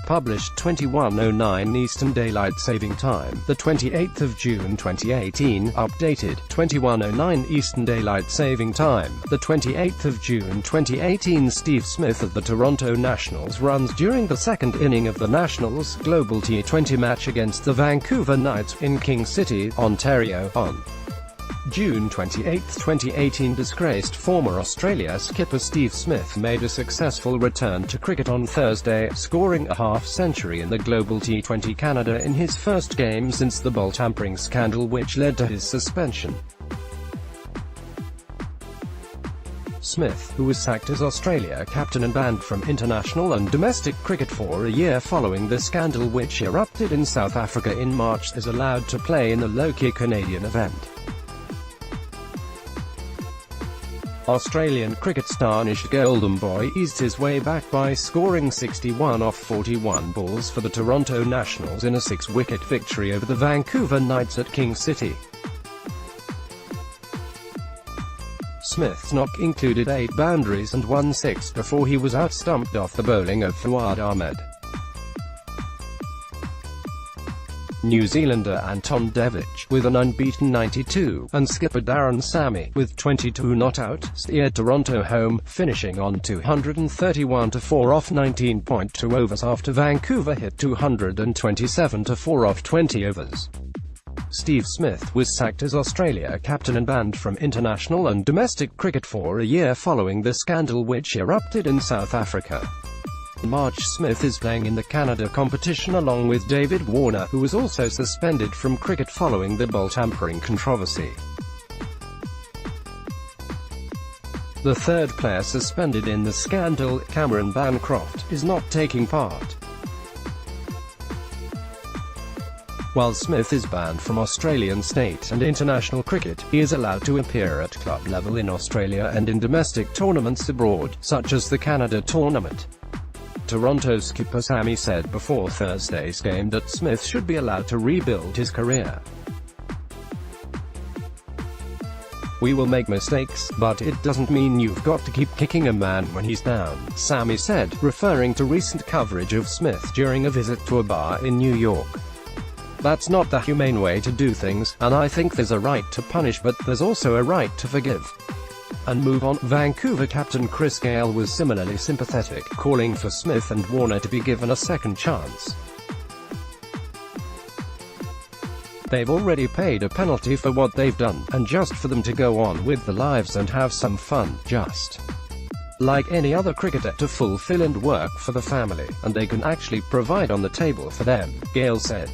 published 21:09 Eastern Daylight Saving Time, the 28th of June 2018, updated 21:09 Eastern Daylight Saving Time, the 28th of June 2018. Steve Smith of the Toronto Nationals runs during the second inning of the Nationals' global T20 match against the Vancouver Knights in King City, Ontario, on June 28, 2018. Disgraced former Australia skipper Steve Smith made a successful return to cricket on Thursday, scoring a half-century in the global T20 Canada in his first game since the ball tampering scandal which led to his suspension. Smith, who was sacked as Australia captain and banned from international and domestic cricket for a year following the scandal which erupted in South Africa in March, is allowed to play in the low-key Canadian event. Australian cricket star Nish Golden Boy eased his way back by scoring 61 off 41 balls for the Toronto Nationals in a 6-wicket victory over the Vancouver Knights at King City. Smith's knock included 8 boundaries and 1 six before he was out-stumped off the bowling of Fuad Ahmed. New Zealander Anton Devic, with an unbeaten 92, and skipper Darren Sammy, with 22 not out, steered Toronto home, finishing on 231-4 off 19.2 overs after Vancouver hit 227-4 off 20 overs. Steve Smith was sacked as Australia captain and banned from international and domestic cricket for a year following the scandal which erupted in South Africa. In March, Smith is playing in the Canada competition along with David Warner, who was also suspended from cricket following the ball tampering controversy. The third player suspended in the scandal, Cameron Bancroft, is not taking part. While Smith is banned from Australian state and international cricket, he is allowed to appear at club level in Australia and in domestic tournaments abroad, such as the Canada tournament. Toronto skipper Sammy said before Thursday's game that Smith should be allowed to rebuild his career. "We will make mistakes, but it doesn't mean you've got to keep kicking a man when he's down," Sammy said, referring to recent coverage of Smith during a visit to a bar in New York. "That's not the humane way to do things, and I think there's a right to punish but there's also a right to forgive and move on." Vancouver captain Chris Gayle was similarly sympathetic, calling for Smith and Warner to be given a second chance. "They've already paid a penalty for what they've done, and just for them to go on with their lives and have some fun, just like any other cricketer, to fulfill and work for the family, and they can actually provide on the table for them," Gayle said.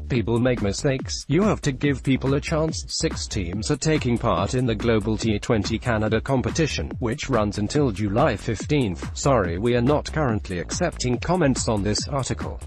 "People make mistakes, you have to give people a chance." 6 teams are taking part in the global T20 Canada competition, which runs until July 15. Sorry, we are not currently accepting comments on this article.